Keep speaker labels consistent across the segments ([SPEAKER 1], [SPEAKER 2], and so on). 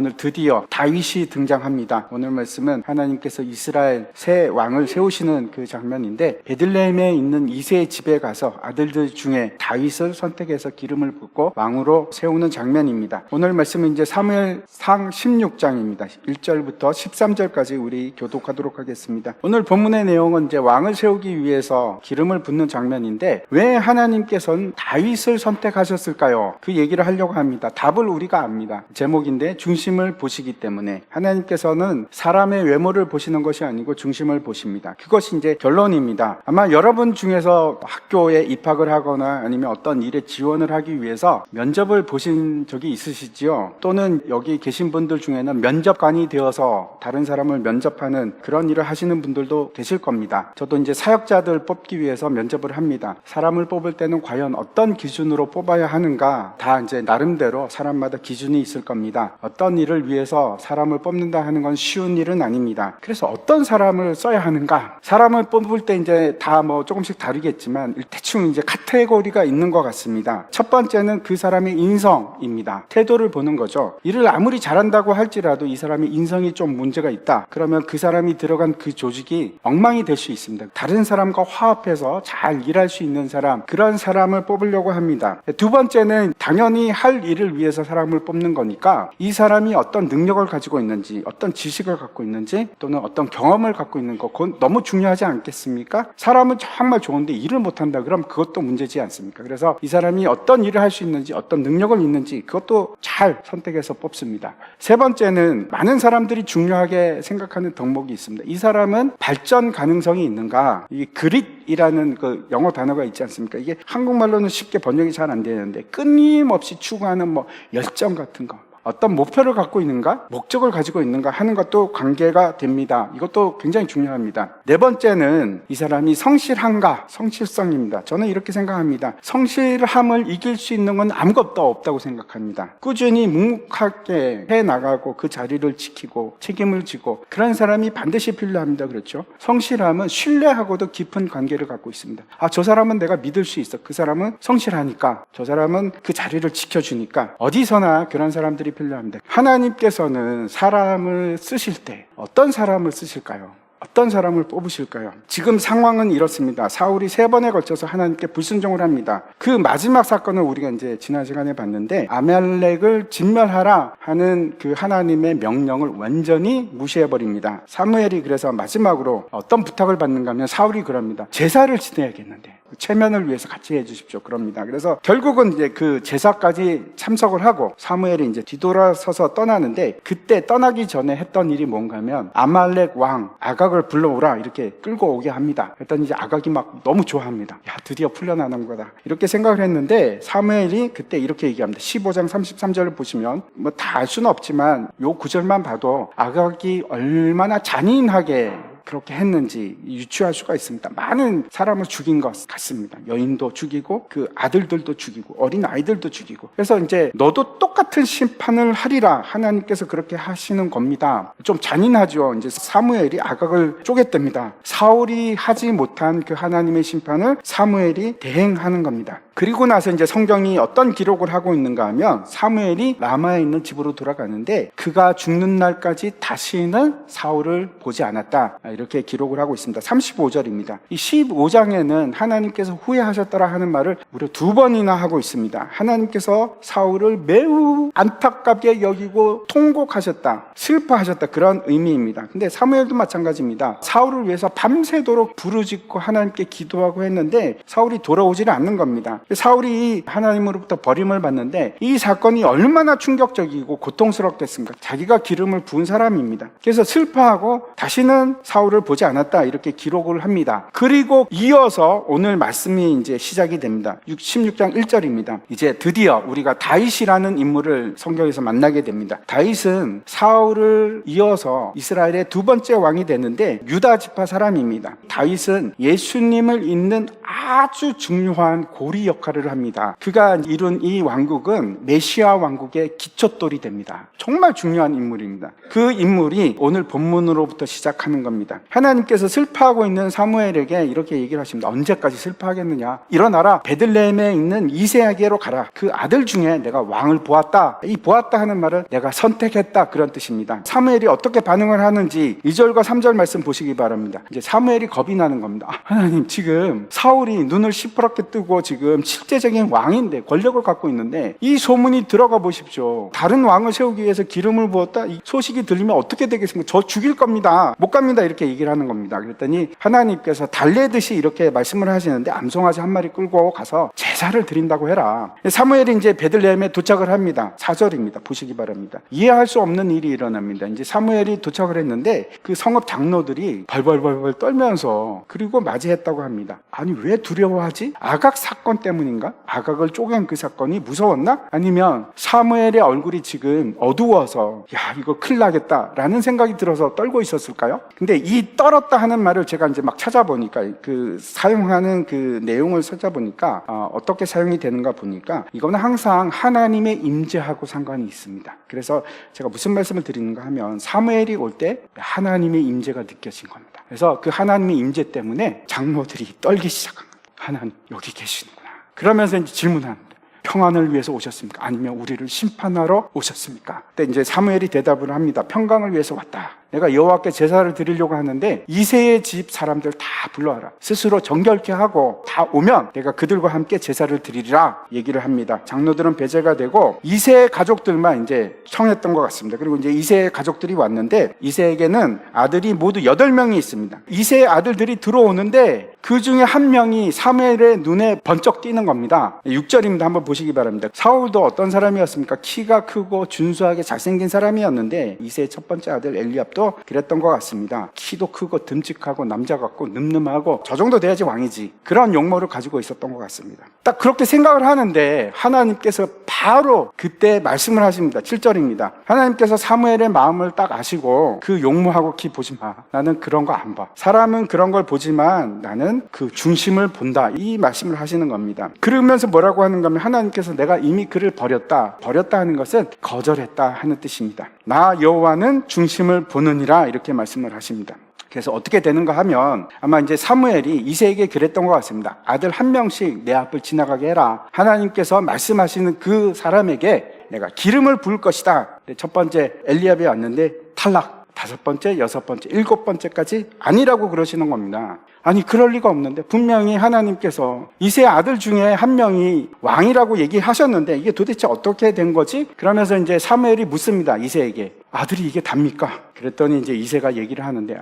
[SPEAKER 1] 오늘 드디어 다윗이 등장합니다. 오늘 말씀은 하나님께서 이스라엘 새 왕을 세우시는 그 장면인데, 베들레헴에 있는 이새의 집에 가서 아들들 중에 다윗을 선택해서 기름을 붓고 왕으로 세우는 장면입니다. 오늘 말씀은 이제 사무엘상 16장입니다. 1절부터 13절까지 우리 교독하도록 하겠습니다. 오늘 본문의 내용은 이제 왕을 세우기 위해서 기름을 붓는 장면인데, 왜 하나님께서는 다윗을 선택하셨을까요? 그 얘기를 하려고 합니다. 답을 우리가 압니다. 제목인데 중심을 보시기 때문에 하나님께서는 사람의 외모를 보시는 것이 아니고 중심을 보십니다. 그것이 이제 결론입니다. 아마 여러분 중에서 학교에 입학을 하거나 아니면 어떤 일에 지원을 하기 위해서 면접을 보신 적이 있으시지요? 또는 여기 계신 분들 중에는 면접관이 되어서 다른 사람을 면접하는 그런 일을 하시는 분들도 계실 겁니다. 저도 이제 사역자들 뽑기 위해서 면접을 합니다. 사람을 뽑을 때는 과연 어떤 기준으로 뽑아야 하는가, 다 이제 나름대로 사람마다 기준이 있을 겁니다. 어떤 일을 위해서 사람을 뽑는다 하는 건 쉬운 일은 아닙니다. 그래서 어떤 사람을 써야 하는가, 사람을 뽑을 때 이제 다 뭐 조금씩 다르겠지만 대충 이제 카테고리가 있는 것 같습니다. 첫 번째는 그 사람의 인성입니다. 태도를 보는 거죠. 일을 아무리 잘한다고 할지라도 이 사람의 인성이 좀 문제가 있다, 그러면 그 사람이 들어간 그 조직이 엉망이 될 수 있습니다. 다른 사람과 화합해서 잘 일할 수 있는 사람, 그런 사람을 뽑으려고 합니다. 두 번째는 당연히 할 일을 위해서 사람을 뽑는 거니까 이 사람이 어떤 능력을 가지고 있는지, 어떤 지식을 갖고 있는지, 또는 어떤 경험을 갖고 있는 거, 그건 너무 중요하지 않겠습니까? 사람은 정말 좋은데 일을 못한다 그럼 그것도 문제지 않습니까? 그래서 이 사람이 어떤 일을 할 수 있는지, 어떤 능력을 있는지, 그것도 잘 선택해서 뽑습니다. 세 번째는 많은 사람들이 중요하게 생각하는 덕목이 있습니다. 이 사람은 발전 가능성이 있는가? 이 그릿이라는 그 영어 단어가 있지 않습니까? 이게 한국말로는 쉽게 번역이 잘 안 되는데, 끊임없이 추구하는 뭐 열정 같은 거, 어떤 목표를 갖고 있는가, 목적을 가지고 있는가 하는 것도 관계가 됩니다. 이것도 굉장히 중요합니다. 네 번째는 이 사람이 성실한가, 성실성입니다. 저는 이렇게 생각합니다. 성실함을 이길 수 있는 건 아무것도 없다고 생각합니다. 꾸준히 묵묵하게 해나가고 그 자리를 지키고 책임을 지고, 그런 사람이 반드시 필요합니다. 그렇죠? 성실함은 신뢰하고도 깊은 관계를 갖고 있습니다. 저 사람은 내가 믿을 수 있어. 그 사람은 성실하니까, 저 사람은 그 자리를 지켜주니까. 어디서나 그런 사람들이 필요합니다. 하나님께서는 사람을 쓰실 때 어떤 사람을 쓰실까요? 어떤 사람을 뽑으실까요? 지금 상황은 이렇습니다. 사울이 3번에 걸쳐서 하나님께 불순종을 합니다. 그 마지막 사건을 우리가 이제 지난 시간에 봤는데, 아말렉을 진멸하라 하는 그 하나님의 명령을 완전히 무시해버립니다. 사무엘이 그래서 마지막으로 어떤 부탁을 받는가 하면 사울이 그럽니다. 제사를 지내야겠는데 체면을 위해서 같이 해주십시오. 그럽니다. 그래서 결국은 이제 그 제사까지 참석을 하고 사무엘이 이제 뒤돌아서서 떠나는데, 그때 떠나기 전에 했던 일이 뭔가 하면 아말렉 왕 아각을 불러오라 이렇게 끌고 오게 합니다. 그랬더니 이제 아각이 막 너무 좋아합니다. 야, 드디어 풀려나는 거다 이렇게 생각을 했는데, 사무엘이 그때 이렇게 얘기합니다. 15장 33절을 보시면 뭐 다 알 수는 없지만 요 구절만 봐도 아각이 얼마나 잔인하게 그렇게 했는지 유추할 수가 있습니다. 많은 사람을 죽인 것 같습니다. 여인도 죽이고 그 아들들도 죽이고 어린 아이들도 죽이고. 그래서 이제 너도 똑같은 심판을 하리라, 하나님께서 그렇게 하시는 겁니다. 좀 잔인하죠. 이제 사무엘이 아각을 쪼갰답니다. 사울이 하지 못한 그 하나님의 심판을 사무엘이 대행하는 겁니다. 그리고 나서 이제 성경이 어떤 기록을 하고 있는가 하면, 사무엘이 라마에 있는 집으로 돌아가는데 그가 죽는 날까지 다시는 사울을 보지 않았다, 이렇게 기록을 하고 있습니다. 35절입니다. 이 15장에는 하나님께서 후회하셨더라 하는 말을 무려 2번이나 하고 있습니다. 하나님께서 사울을 매우 안타깝게 여기고 통곡하셨다, 슬퍼하셨다, 그런 의미입니다. 근데 사무엘도 마찬가지입니다. 사울을 위해서 밤새도록 부르짖고 하나님께 기도하고 했는데 사울이 돌아오지를 않는 겁니다. 사울이 하나님으로부터 버림을 받는데 이 사건이 얼마나 충격적이고 고통스럽겠습니까? 자기가 기름을 부은 사람입니다. 그래서 슬퍼하고 다시는 사울을 보지 않았다, 이렇게 기록을 합니다. 그리고 이어서 오늘 말씀이 이제 시작이 됩니다. 16장 1절입니다. 이제 드디어 우리가 다윗이라는 인물을 성경에서 만나게 됩니다. 다윗은 사울을 이어서 이스라엘의 2번째 왕이 됐는데 유다 지파 사람입니다. 다윗은 예수님을 잇는 아주 중요한 고리 역할을 합니다. 그가 이룬 이 왕국은 메시아 왕국의 기초돌이 됩니다. 정말 중요한 인물입니다. 그 인물이 오늘 본문으로부터 시작하는 겁니다. 하나님께서 슬퍼하고 있는 사무엘에게 이렇게 얘기를 하십니다. 언제까지 슬퍼하겠느냐? 일어나라, 베들레헴에 있는 이새에게로 가라. 그 아들 중에 내가 왕을 보았다. 이 보았다 하는 말은 내가 선택했다, 그런 뜻입니다. 사무엘이 어떻게 반응을 하는지 2절과 3절 말씀 보시기 바랍니다. 이제 사무엘이 겁이 나는 겁니다. 하나님, 지금 사울이 눈을 시퍼렇게 뜨고 지금 실제적인 왕인데, 권력을 갖고 있는데 이 소문이 들어가 보십시오. 다른 왕을 세우기 위해서 기름을 부었다, 이 소식이 들리면 어떻게 되겠습니까? 저 죽일 겁니다. 못 갑니다. 이렇게 얘기를 하는 겁니다. 그랬더니 하나님께서 달래듯이 이렇게 말씀을 하시는데, 암송아지 한 마리 끌고 가서 제사를 드린다고 해라. 사무엘이 이제 베들레헴에 도착을 합니다. 4절입니다. 보시기 바랍니다. 이해할 수 없는 일이 일어납니다. 이제 사무엘이 도착을 했는데 그 성읍 장로들이 벌벌벌벌 떨면서 그리고 맞이했다고 합니다. 아니, 왜 두려워하지? 아각 사건 때문인가? 아각을 쪼갠 그 사건이 무서웠나? 아니면 사무엘의 얼굴이 지금 어두워서 야, 이거 큰일 나겠다라는 생각이 들어서 떨고 있었을까요? 근데 이 떨었다 하는 말을 제가 이제 막 찾아보니까, 그 사용하는 그 내용을 찾아보니까 어떻게 사용이 되는가 보니까 이거는 항상 하나님의 임재하고 상관이 있습니다. 그래서 제가 무슨 말씀을 드리는가 하면, 사무엘이 올 때 하나님의 임재가 느껴진 겁니다. 그래서 그 하나님의 임재 때문에 장로들이 떨기 시작한 겁니다. 하나님 여기 계시는구나. 그러면서 이제 질문하는데, 평안을 위해서 오셨습니까? 아니면 우리를 심판하러 오셨습니까? 그때 이제 사무엘이 대답을 합니다. 평강을 위해서 왔다. 내가 여호와께 제사를 드리려고 하는데 이새의 집 사람들 다 불러와라. 스스로 정결케 하고 다 오면 내가 그들과 함께 제사를 드리리라 얘기를 합니다. 장로들은 배제가 되고 이새의 가족들만 이제 청했던 것 같습니다. 그리고 이제 이새의 가족들이 왔는데, 이새에게는 아들이 모두 8명이 있습니다. 이새의 아들들이 들어오는데 그 중에 한 명이 사무엘의 눈에 번쩍 띄는 겁니다. 6절입니다. 한번 보시기 바랍니다. 사울도 어떤 사람이었습니까? 키가 크고 준수하게 잘생긴 사람이었는데 이새의 첫 번째 아들 엘리압도 그랬던 것 같습니다. 키도 크고 듬직하고 남자 같고 늠름하고 저 정도 돼야지 왕이지, 그런 용모를 가지고 있었던 것 같습니다. 딱 그렇게 생각을 하는데 하나님께서 바로 그때 말씀을 하십니다. 7절입니다. 하나님께서 사무엘의 마음을 딱 아시고, 그 용모하고 키 보지 마. 나는 그런 거 안 봐. 사람은 그런 걸 보지만 나는 그 중심을 본다. 이 말씀을 하시는 겁니다. 그러면서 뭐라고 하는가 하면, 하나님께서 내가 이미 그를 버렸다. 버렸다 하는 것은 거절했다 하는 뜻입니다. 나 여호와는 중심을 보느니라, 이렇게 말씀을 하십니다. 그래서 어떻게 되는가 하면, 아마 이제 사무엘이 이새에게 그랬던 것 같습니다. 아들 한 명씩 내 앞을 지나가게 해라. 하나님께서 말씀하시는 그 사람에게 내가 기름을 부을 것이다. 첫 번째 엘리압이 왔는데 탈락. 5번째, 6번째, 7번째까지 아니라고 그러시는 겁니다. 아니, 그럴 리가 없는데 분명히 하나님께서 이새 아들 중에 한 명이 왕이라고 얘기하셨는데 이게 도대체 어떻게 된 거지? 그러면서 이제 사무엘이 묻습니다. 이새에게. 아들이 이게 답니까? 그랬더니 이제 이새가 얘기를 하는데,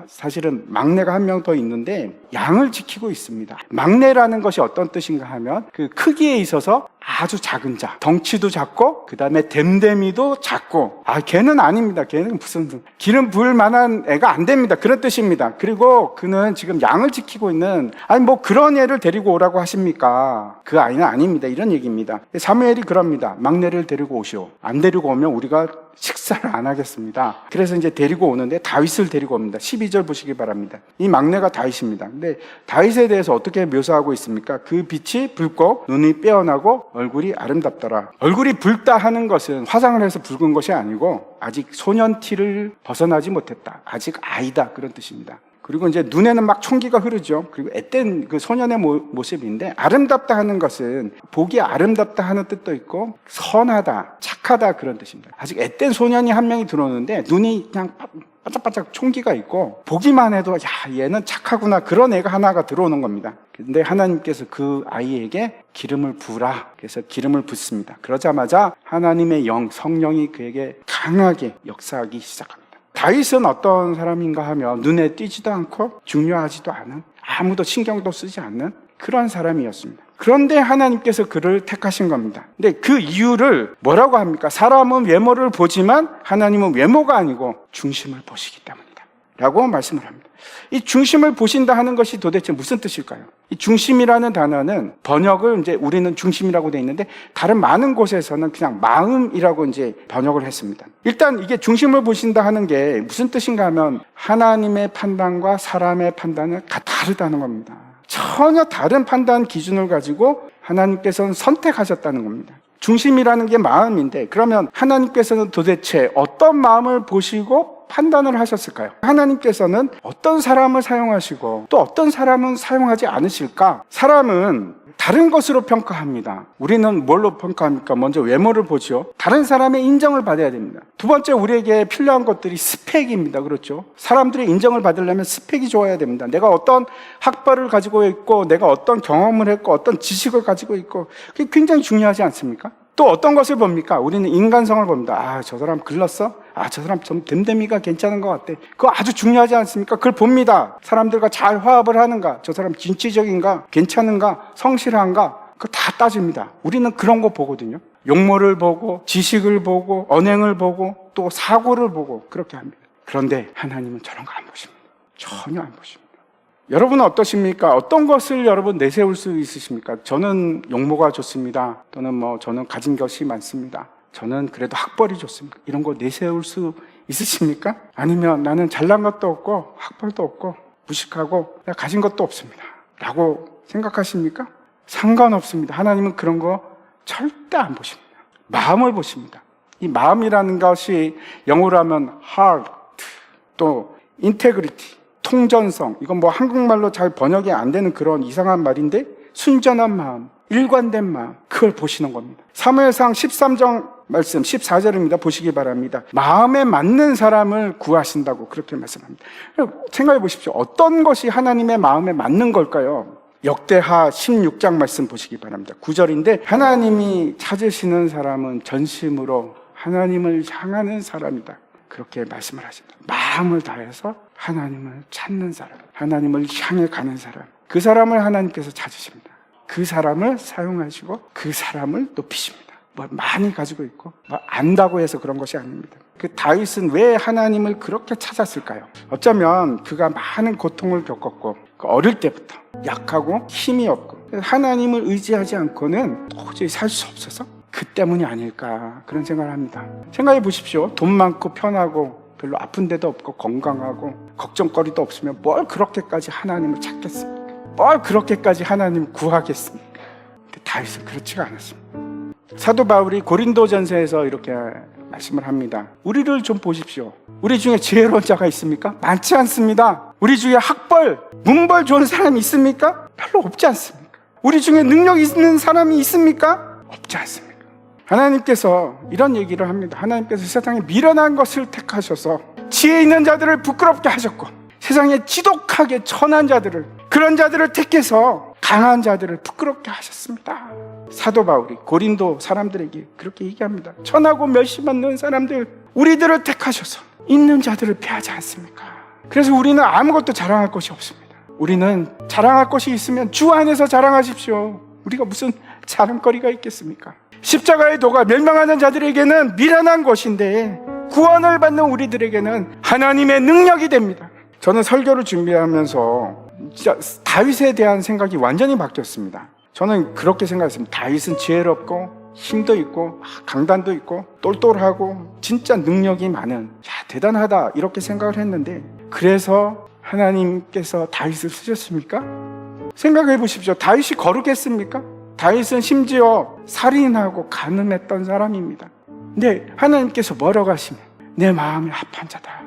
[SPEAKER 1] 사실은 막내가 한 명 더 있는데 양을 지키고 있습니다. 막내라는 것이 어떤 뜻인가 하면, 그 크기에 있어서 아주 작은 자, 덩치도 작고 그 다음에 댐댐이도 작고, 걔는 아닙니다. 걔는 무슨 기름 부을 만한 애가 안 됩니다. 그런 뜻입니다. 그리고 그는 지금 양을 지키고 있는, 뭐 그런 애를 데리고 오라고 하십니까? 그 아이는 아닙니다. 이런 얘기입니다. 사무엘이 그럽니다. 막내를 데리고 오시오. 안 데리고 오면 우리가 식사를 안 하겠습니다. 그래서 이제 데리고 오는데 다윗을 데리고 옵니다. 12절 보시기 바랍니다. 이 막내가 다윗입니다. 근데 다윗에 대해서 어떻게 묘사하고 있습니까? 그 빛이 붉고 눈이 빼어나고 얼굴이 아름답더라. 얼굴이 붉다 하는 것은 화장을 해서 붉은 것이 아니고 아직 소년 티를 벗어나지 못했다. 아직 아이다, 그런 뜻입니다. 그리고 이제 눈에는 막 총기가 흐르죠. 그리고 앳된 그 소년의 모습인데, 아름답다 하는 것은 보기 아름답다 하는 뜻도 있고 선하다, 착하다, 그런 뜻입니다. 아직 앳된 소년이 한 명이 들어오는데 눈이 그냥 바짝바짝 총기가 있고 보기만 해도 얘는 착하구나, 그런 애가 하나가 들어오는 겁니다. 근데 하나님께서 그 아이에게 기름을 부으라. 그래서 기름을 붓습니다. 그러자마자 하나님의 성령이 그에게 강하게 역사하기 시작합니다. 다윗은 어떤 사람인가 하면 눈에 띄지도 않고 중요하지도 않은, 아무도 신경도 쓰지 않는 그런 사람이었습니다. 그런데 하나님께서 그를 택하신 겁니다. 근데 그 이유를 뭐라고 합니까? 사람은 외모를 보지만 하나님은 외모가 아니고 중심을 보시기 때문이다 라고 말씀을 합니다. 이 중심을 보신다 하는 것이 도대체 무슨 뜻일까요? 이 중심이라는 단어는 번역을 이제 우리는 중심이라고 돼 있는데 다른 많은 곳에서는 그냥 마음이라고 이제 번역을 했습니다. 일단 이게 중심을 보신다 하는 게 무슨 뜻인가 하면 하나님의 판단과 사람의 판단은 다르다는 겁니다. 전혀 다른 판단 기준을 가지고 하나님께서는 선택하셨다는 겁니다. 중심이라는 게 마음인데, 그러면 하나님께서는 도대체 어떤 마음을 보시고 판단을 하셨을까요? 하나님께서는 어떤 사람을 사용하시고 또 어떤 사람은 사용하지 않으실까? 사람은 다른 것으로 평가합니다. 우리는 뭘로 평가합니까? 먼저 외모를 보죠. 다른 사람의 인정을 받아야 됩니다. 두 번째, 우리에게 필요한 것들이 스펙입니다. 그렇죠? 사람들의 인정을 받으려면 스펙이 좋아야 됩니다. 내가 어떤 학벌을 가지고 있고, 내가 어떤 경험을 했고, 어떤 지식을 가지고 있고, 그게 굉장히 중요하지 않습니까? 또 어떤 것을 봅니까? 우리는 인간성을 봅니다. 아, 저 사람 글렀어? 아, 저 사람 좀 됨됨이가 괜찮은 것 같아. 그거 아주 중요하지 않습니까? 그걸 봅니다. 사람들과 잘 화합을 하는가? 저 사람 진취적인가? 괜찮은가? 성실한가? 그거 다 따집니다. 우리는 그런 거 보거든요. 용모를 보고, 지식을 보고, 언행을 보고, 또 사고를 보고, 그렇게 합니다. 그런데 하나님은 저런 거 안 보십니다. 전혀 안 보십니다. 여러분은 어떠십니까? 어떤 것을 여러분 내세울 수 있으십니까? 저는 용모가 좋습니다. 또는 저는 가진 것이 많습니다. 저는 그래도 학벌이 좋습니다. 이런 거 내세울 수 있으십니까? 아니면 나는 잘난 것도 없고 학벌도 없고 무식하고 내가 가진 것도 없습니다 라고 생각하십니까? 상관없습니다. 하나님은 그런 거 절대 안 보십니다. 마음을 보십니다. 이 마음이라는 것이 영어로 하면 heart, 또 integrity, 통전성, 이건 한국말로 잘 번역이 안 되는 그런 이상한 말인데, 순전한 마음, 일관된 마음, 그걸 보시는 겁니다. 사무엘상 13장 말씀 14절입니다. 보시기 바랍니다. 마음에 맞는 사람을 구하신다고 그렇게 말씀합니다. 생각해 보십시오. 어떤 것이 하나님의 마음에 맞는 걸까요? 역대하 16장 말씀 보시기 바랍니다. 9절인데, 하나님이 찾으시는 사람은 전심으로 하나님을 향하는 사람이다, 그렇게 말씀을 하십니다. 마음을 다해서 하나님을 찾는 사람, 하나님을 향해 가는 사람, 그 사람을 하나님께서 찾으십니다. 그 사람을 사용하시고 그 사람을 높이십니다. 많이 가지고 있고 안다고 해서 그런 것이 아닙니다. 그 다윗은 왜 하나님을 그렇게 찾았을까요? 어쩌면 그가 많은 고통을 겪었고, 어릴 때부터 약하고 힘이 없고 하나님을 의지하지 않고는 도저히 살 수 없어서 그 때문이 아닐까, 그런 생각을 합니다. 생각해 보십시오. 돈 많고 편하고 별로 아픈 데도 없고 건강하고 걱정거리도 없으면 뭘 그렇게까지 하나님을 찾겠습니까? 뭘 그렇게까지 하나님을 구하겠습니까? 근데 다윗은 그렇지가 않았습니다. 사도 바울이 고린도전서에서 이렇게 말씀을 합니다. 우리를 좀 보십시오. 우리 중에 지혜로운 자가 있습니까? 많지 않습니다. 우리 중에 학벌, 문벌 좋은 사람이 있습니까? 별로 없지 않습니까? 우리 중에 능력 있는 사람이 있습니까? 없지 않습니까? 하나님께서 이런 얘기를 합니다. 하나님께서 세상에 미련한 것을 택하셔서 지혜 있는 자들을 부끄럽게 하셨고, 세상에 지독하게 천한 자들을, 그런 자들을 택해서 강한 자들을 부끄럽게 하셨습니다. 사도 바울이 고린도 사람들에게 그렇게 얘기합니다. 천하고 멸시 받는 사람들, 우리들을 택하셔서 있는 자들을 패하지 않습니까? 그래서 우리는 아무것도 자랑할 것이 없습니다. 우리는 자랑할 것이 있으면 주 안에서 자랑하십시오. 우리가 무슨 자랑거리가 있겠습니까? 십자가의 도가 멸망하는 자들에게는 미련한 것인데, 구원을 받는 우리들에게는 하나님의 능력이 됩니다. 저는 설교를 준비하면서 진짜 다윗에 대한 생각이 완전히 바뀌었습니다. 저는 그렇게 생각했습니다. 다윗은 지혜롭고 힘도 있고 강단도 있고 똘똘하고 진짜 능력이 많은, 대단하다, 이렇게 생각을 했는데, 그래서 하나님께서 다윗을 쓰셨습니까? 생각해 보십시오. 다윗이 거룩했습니까? 다윗은 심지어 살인하고 간음했던 사람입니다. 근데 하나님께서 뭐라고 하시면 내 마음에 합한 자다,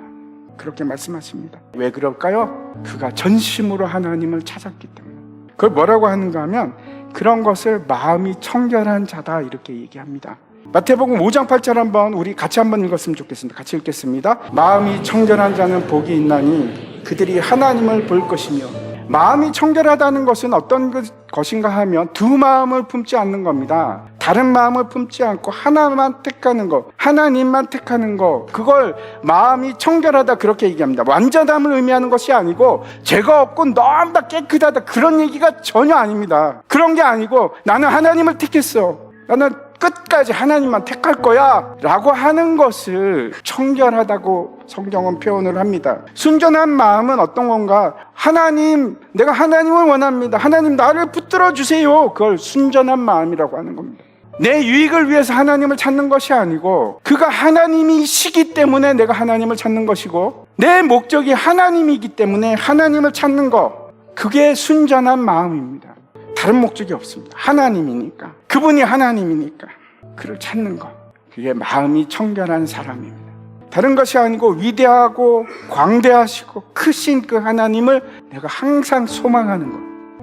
[SPEAKER 1] 그렇게 말씀하십니다. 왜 그럴까요? 그가 전심으로 하나님을 찾았기 때문에. 그걸 뭐라고 하는가 하면 그런 것을 마음이 청결한 자다, 이렇게 얘기합니다. 마태복음 5장 8절 한번 우리 같이 한번 읽었으면 좋겠습니다. 같이 읽겠습니다. 마음이 청결한 자는 복이 있나니 그들이 하나님을 볼 것이며. 마음이 청결하다는 것은 어떤 것인가 하면 두 마음을 품지 않는 겁니다. 다른 마음을 품지 않고 하나만 택하는 것, 하나님만 택하는 것, 그걸 마음이 청결하다, 그렇게 얘기합니다. 완전함을 의미하는 것이 아니고 죄가 없고 너무 다 깨끗하다, 그런 얘기가 전혀 아닙니다. 그런 게 아니고 나는 하나님을 택했어, 나는 끝까지 하나님만 택할 거야 라고 하는 것을 청결하다고 성경은 표현을 합니다. 순전한 마음은 어떤 건가? 하나님, 내가 하나님을 원합니다, 하나님 나를 붙들어 주세요, 그걸 순전한 마음이라고 하는 겁니다. 내 유익을 위해서 하나님을 찾는 것이 아니고, 그가 하나님이시기 때문에 내가 하나님을 찾는 것이고, 내 목적이 하나님이기 때문에 하나님을 찾는 것, 그게 순전한 마음입니다. 다른 목적이 없습니다. 하나님이니까, 그분이 하나님이니까 그를 찾는 것, 그게 마음이 청결한 사람입니다. 다른 것이 아니고 위대하고 광대하시고 크신 그 하나님을 내가 항상 소망하는 것,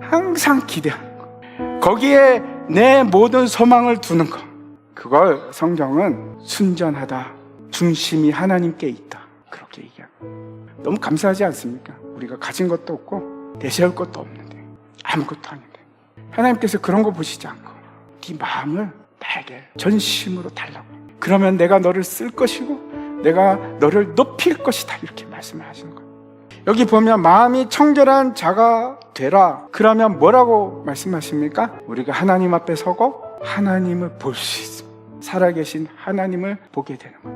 [SPEAKER 1] 항상 기대하는 것, 거기에 내 모든 소망을 두는 것, 그걸 성경은 순전하다, 중심이 하나님께 있다, 그렇게 얘기합니다. 너무 감사하지 않습니까? 우리가 가진 것도 없고 대세울 것도 없는데, 아무것도 아닌데 하나님께서 그런 거 보시지 않고 네 마음을 나에게 전심으로 달라고, 그러면 내가 너를 쓸 것이고 내가 너를 높일 것이다, 이렇게 말씀을 하시는 거예요. 여기 보면 마음이 청결한 자가 되라, 그러면 뭐라고 말씀하십니까? 우리가 하나님 앞에 서고 하나님을 볼 수 있습니다. 살아계신 하나님을 보게 되는 거예요.